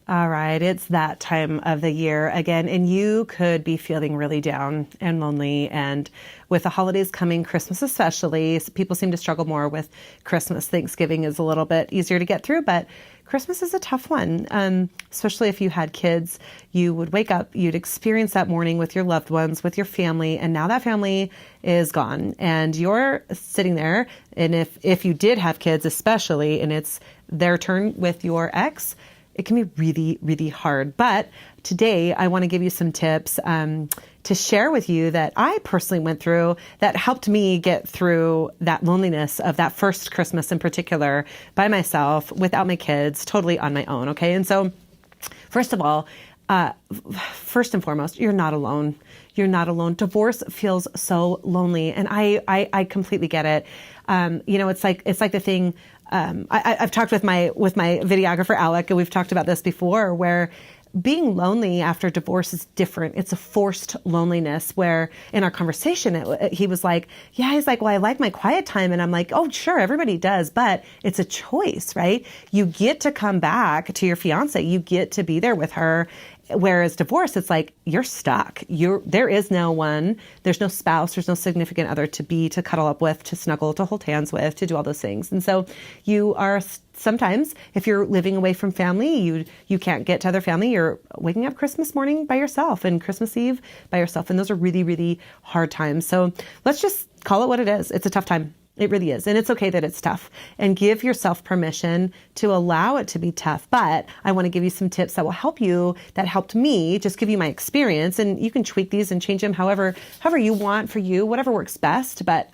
All right, it's that time of the year again, and you could be feeling really down and lonely. And with the holidays coming, Christmas especially, people seem to struggle more with Christmas. Thanksgiving is a little bit easier to get through, but Christmas is a tough one, especially if you had kids. You would wake up, you'd experience that morning with your loved ones, with your family, and now that family is gone, and you're sitting there. And if you did have kids, especially, and it's their turn with your ex, it can be really, really hard. But today I want to give you some tips to share with you that I personally went through that helped me get through that loneliness of that first Christmas in particular by myself, without my kids, totally on my own. Okay. And so first of all, first and foremost, you're not alone. You're not alone. Divorce feels so lonely. And I completely get it. It's like the thing, I've talked with my videographer, Alec, and we've talked about this before, where being lonely after divorce is different. It's a forced loneliness, where in our conversation, he was like, he's like, well, I like my quiet time. And I'm like, oh, sure, everybody does, but it's a choice, right? You get to come back to your fiance. You get to be there with her. Whereas divorce, it's like you're stuck. There is no one. There's no spouse. There's no significant other to cuddle up with, to snuggle, to hold hands with, to do all those things. And so you are sometimes, if you're living away from family, you can't get to other family. You're waking up Christmas morning by yourself and Christmas Eve by yourself. And those are really, really hard times. So let's just call it what it is. It's a tough time. It really is. And it's okay that it's tough, and give yourself permission to allow it to be tough. But I want to give you some tips that will help you, that helped me, just give you my experience, and you can tweak these and change them however you want for you, whatever works best. But,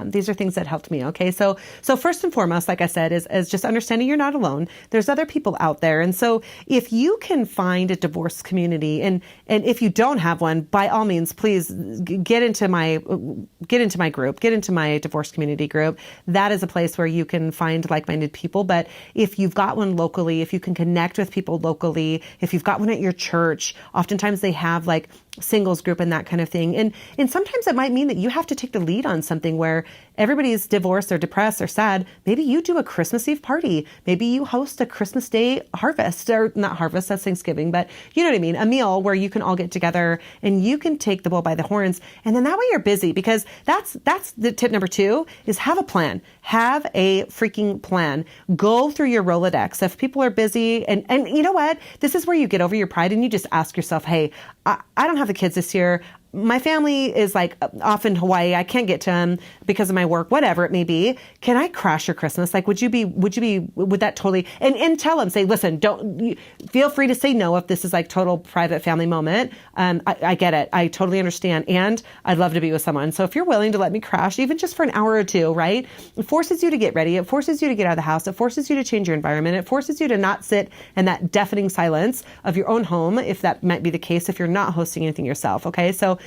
these are things that helped me. Okay. So first and foremost, like I said, is just understanding you're not alone. There's other people out there. And so if you can find a divorce community, and if you don't have one, by all means, please get into my group, get into my divorce community group. That is a place where you can find like-minded people. But if you've got one locally, if you can connect with people locally, if you've got one at your church, oftentimes they have like singles group and that kind of thing. And sometimes it might mean that you have to take the lead on something where everybody's divorced or depressed or sad. Maybe you do a Christmas Eve party. Maybe you host a Christmas Day harvest, or not harvest, that's Thanksgiving, but you know what I mean? A meal where you can all get together and you can take the bull by the horns. And then that way you're busy, because that's the tip number 2 is have a plan. Have a freaking plan. Go through your Rolodex. If people are busy, and you know what? This is where you get over your pride and you just ask yourself, hey, I don't have the kids this year. My family is like off in Hawaii. I can't get to them because of my work, whatever it may be. Can I crash your Christmas? Like, would that totally, and tell them, say, listen, feel free to say no if this is like total private family moment. I get it. I totally understand. And I'd love to be with someone. So if you're willing to let me crash, even just for an hour or two, right? It forces you to get ready. It forces you to get out of the house. It forces you to change your environment. It forces you to not sit in that deafening silence of your own home, if that might be the case, if you're not hosting anything yourself. Okay. So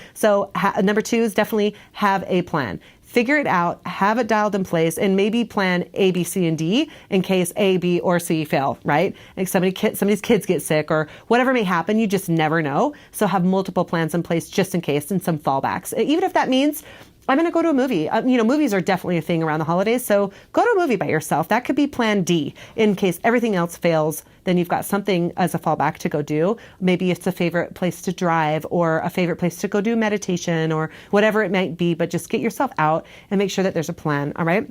number 2 is definitely have a plan. Figure it out, have it dialed in place, and maybe plan A, B, C, and D in case A, B, or C fail, right? Like somebody's kids get sick or whatever may happen, you just never know. So have multiple plans in place just in case, and some fallbacks. Even if that means I'm going to go to a movie. Movies are definitely a thing around the holidays. So go to a movie by yourself. That could be plan D. In case everything else fails, then you've got something as a fallback to go do. Maybe it's a favorite place to drive, or a favorite place to go do meditation, or whatever it might be, but just get yourself out and make sure that there's a plan. All right.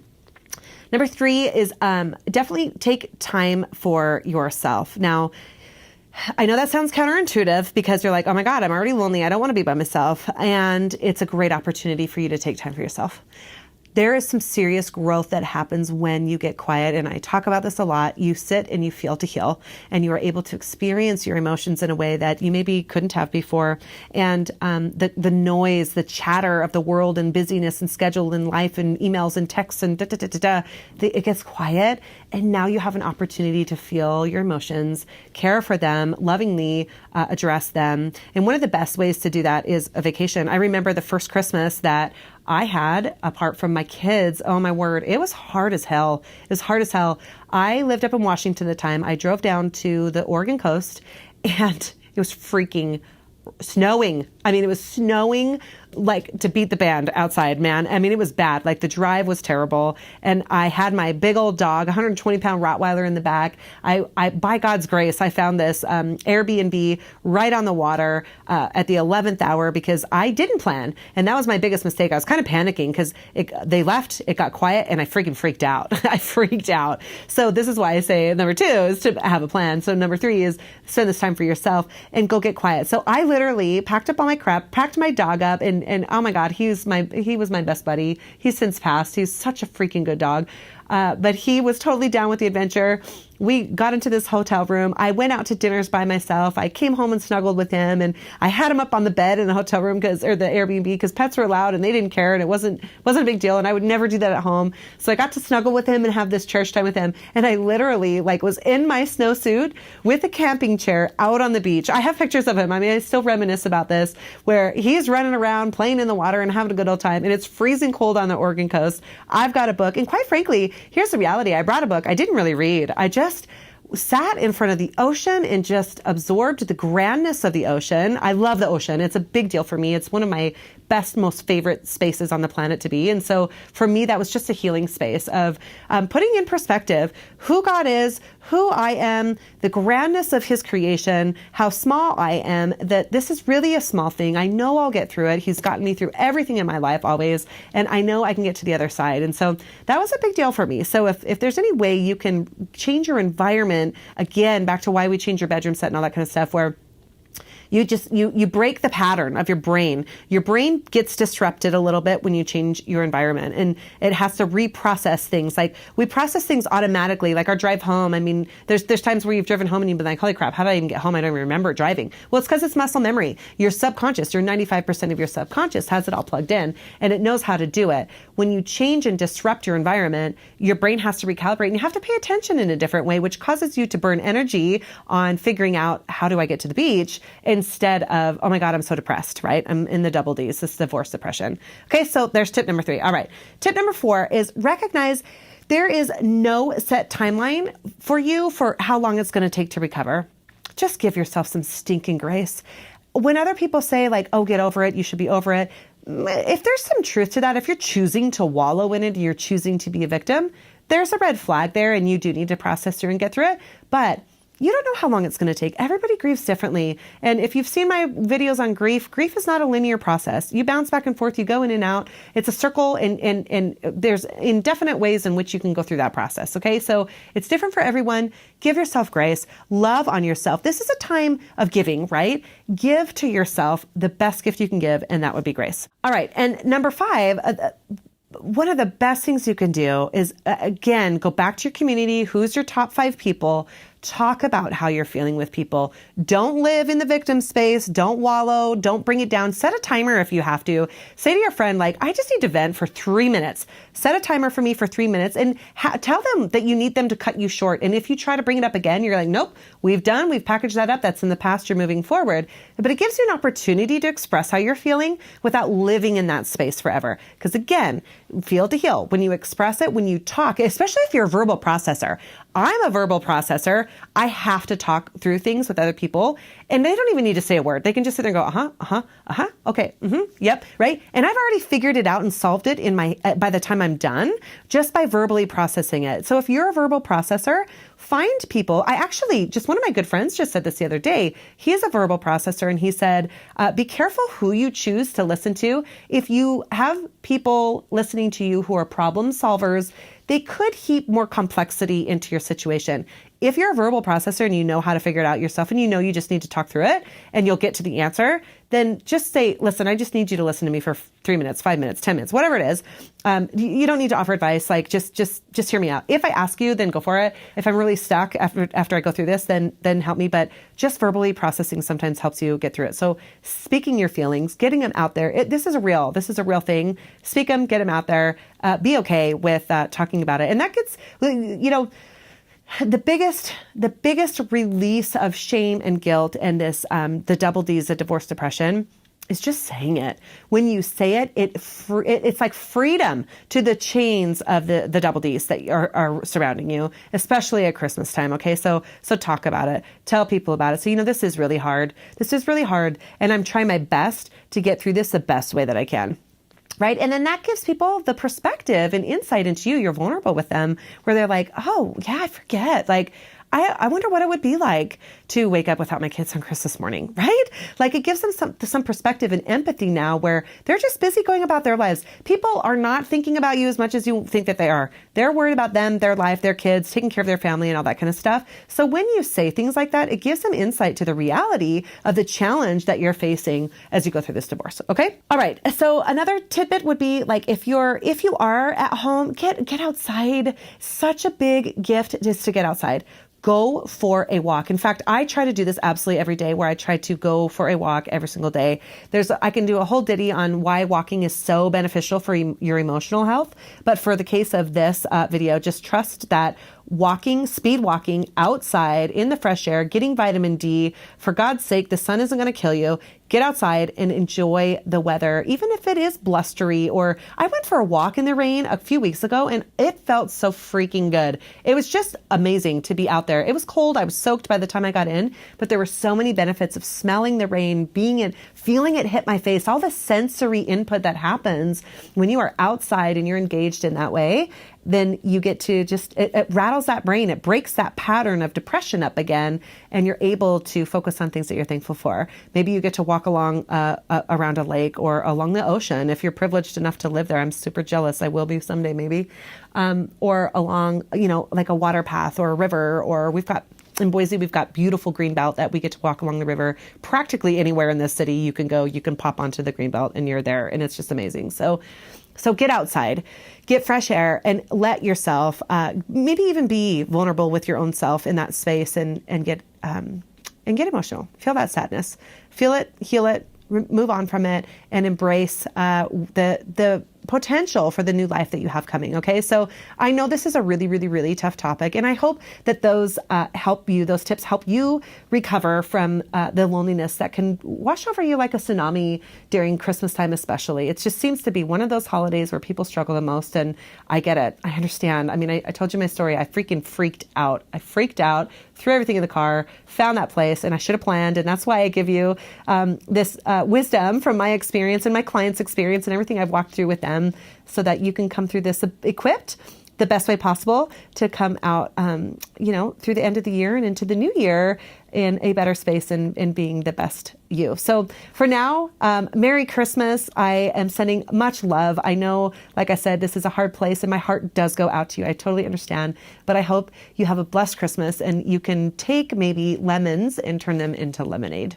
Number 3 is definitely take time for yourself. Now, I know that sounds counterintuitive, because you're like, oh my God, I'm already lonely. I don't want to be by myself. And it's a great opportunity for you to take time for yourself. There is some serious growth that happens when you get quiet. And I talk about this a lot. You sit and you feel to heal, and you are able to experience your emotions in a way that you maybe couldn't have before. And the noise, the chatter of the world and busyness and schedule and life and emails and texts and it gets quiet. And now you have an opportunity to feel your emotions, care for them, lovingly address them. And one of the best ways to do that is a vacation. I remember the first Christmas that I had, apart from my kids, oh my word, it was hard as hell. It was hard as hell. I lived up in Washington at the time. I drove down to the Oregon coast, and it was freaking snowing. I mean, it was snowing like to beat the band outside, man. I mean, it was bad. Like the drive was terrible. And I had my big old dog, 120-pound Rottweiler in the back. I by God's grace, I found this Airbnb right on the water at the 11th hour because I didn't plan. And that was my biggest mistake. I was kind of panicking because they left, it got quiet, and I freaking freaked out. I freaked out. So this is why I say number 2 is to have a plan. So number 3 is spend this time for yourself and go get quiet. So I literally packed up all my crap, packed my dog up, and oh my God, he was my best buddy. He's since passed. He's such a freaking good dog. But he was totally down with the adventure. We got into this hotel room. I went out to dinners by myself. I came home and snuggled with him, and I had him up on the bed in the hotel room or the Airbnb because pets were allowed and they didn't care, and it wasn't a big deal. And I would never do that at home. So I got to snuggle with him and have this church time with him. And I literally was in my snowsuit with a camping chair out on the beach. I have pictures of him. I mean, I still reminisce about this, where he's running around, playing in the water and having a good old time. And it's freezing cold on the Oregon coast. I've got a book. And quite frankly, here's the reality. I brought a book. I didn't really read. I just sat in front of the ocean and just absorbed the grandness of the ocean. I love the ocean. It's a big deal for me. It's one of my best, most favorite spaces on the planet to be. And so for me, that was just a healing space of putting in perspective who God is, who I am, the grandness of his creation, how small I am, that this is really a small thing. I know I'll get through it. He's gotten me through everything in my life always, and I know I can get to the other side. And so that was a big deal for me. So if there's any way you can change your environment, again, back to why we change your bedroom set and all that kind of stuff, where you break the pattern of your brain. Your brain gets disrupted a little bit when you change your environment, and it has to reprocess things. Like we process things automatically, like our drive home. I mean, there's times where you've driven home and you've been like, holy crap, how did I even get home? I don't even remember driving. Well, it's because it's muscle memory. Your subconscious, your 95% of your subconscious has it all plugged in, and it knows how to do it. When you change and disrupt your environment, your brain has to recalibrate, and you have to pay attention in a different way, which causes you to burn energy on figuring out, how do I get to the beach? Instead of, oh my God, I'm so depressed, right? I'm in the double Ds. This is divorce depression. Okay, so there's tip number 3. All right. Tip number 4 is recognize there is no set timeline for you for how long it's going to take to recover. Just give yourself some stinking grace. When other people say oh, get over it, you should be over it. If there's some truth to that, if you're choosing to wallow in it, you're choosing to be a victim, there's a red flag there, and you do need to process through and get through it. But you don't know how long it's going to take. Everybody grieves differently. And if you've seen my videos on grief is not a linear process. You bounce back and forth, you go in and out. It's a circle, and there's indefinite ways in which you can go through that process. Okay. So it's different for everyone. Give yourself grace, love on yourself. This is a time of giving, right? Give to yourself the best gift you can give, and that would be grace. All right. And number 5, one of the best things you can do is, again, go back to your community. Who's your top 5 people? Talk about how you're feeling with people. Don't live in the victim space. Don't wallow. Don't bring it down. Set a timer if you have to. Say to your friend, I just need to vent for 3 minutes. Set a timer for me for 3 minutes, and tell them that you need them to cut you short. And if you try to bring it up again, you're like, nope, we've packaged that up. That's in the past. You're moving forward. But it gives you an opportunity to express how you're feeling without living in that space forever. Because again, feel to heal. When you express it, when you talk, especially if you're a verbal processor. I'm a verbal processor. I have to talk through things with other people, and they don't even need to say a word. They can just sit there and go, okay, yep, right? And I've already figured it out and solved it by the time I'm done, just by verbally processing it. So if you're a verbal processor, find people. One of my good friends just said this the other day. He is a verbal processor, and he said, be careful who you choose to listen to. If you have people listening to you who are problem solvers, they could heap more complexity into your situation. If you're a verbal processor and you know how to figure it out yourself, and you just need to talk through it and you'll get to the answer, then just say, listen, I just need you to listen to me for 3 minutes, 5 minutes, 10 minutes, whatever it is. You don't need to offer advice. Just hear me out. If I ask you, then go for it. If I'm really stuck after I go through this, then help me. But just verbally processing sometimes helps you get through it. So speaking your feelings, getting them out there. This is a real thing. Speak them, get them out there. Be okay with talking about it. And that gets, the biggest release of shame and guilt and this, the double Ds of divorce depression is just saying it. When you say it, it's like freedom to the chains of the double D's that are surrounding you, especially at Christmas time. Okay. So talk about it, tell people about it. So, this is really hard. This is really hard. And I'm trying my best to get through this the best way that I can. Right. And then that gives people the perspective and insight into you. You're vulnerable with them where they're like, oh yeah, I forget. Like, I wonder what it would be like to wake up without my kids on Christmas morning, right? Like it gives them some perspective and empathy now where they're just busy going about their lives. People are not thinking about you as much as you think that they are. They're worried about them, their life, their kids, taking care of their family and all that kind of stuff. So when you say things like that, it gives them insight to the reality of the challenge that you're facing as you go through this divorce. Okay. All right. So another tidbit would be like, if you are at home, get outside. Such a big gift just to get outside. Go for a walk. In fact, I try to do this absolutely every day where I try to go for a walk every single day. I can do a whole ditty on why walking is so beneficial for your emotional health. But for the case of this video, just trust that speed walking outside in the fresh air, getting vitamin D, for God's sake, the sun isn't going to kill you. Get outside and enjoy the weather, even if it is blustery. Or I went for a walk in the rain a few weeks ago and it felt so freaking good. It was just amazing to be out there. It was cold. I was soaked by the time I got in, but there were so many benefits of smelling the rain, feeling it hit my face, all the sensory input that happens when you are outside and you're engaged in that way. Then you get to it rattles that brain. It breaks that pattern of depression up again, and you're able to focus on things that you're thankful for. Maybe you get to walk along around a lake or along the ocean. If you're privileged enough to live there, I'm super jealous. I will be someday, maybe. Or along, like a water path or a river, or in Boise, we've got beautiful green belt that we get to walk along the river. Practically anywhere in this city you can go, you can pop onto the green belt and you're there, and it's just amazing. So get outside, get fresh air, and let yourself maybe even be vulnerable with your own self in that space and get emotional. Feel that sadness, feel it, heal it, move on from it, and embrace the potential for the new life that you have coming. Okay. So I know this is a really, really, really tough topic. And I hope that those tips help you recover from the loneliness that can wash over you like a tsunami during Christmas time, especially. It just seems to be one of those holidays where people struggle the most. And I get it. I understand. I mean, I told you my story. I freaking freaked out. I freaked out, threw everything in the car, found that place, and I should have planned. And that's why I give you this wisdom from my experience and my clients' experience and everything I've walked through with them, so that you can come through this equipped the best way possible to come out, through the end of the year and into the new year in a better space and being the best you. So for now, Merry Christmas. I am sending much love. I know, like I said, this is a hard place and my heart does go out to you. I totally understand, but I hope you have a blessed Christmas and you can take maybe lemons and turn them into lemonade.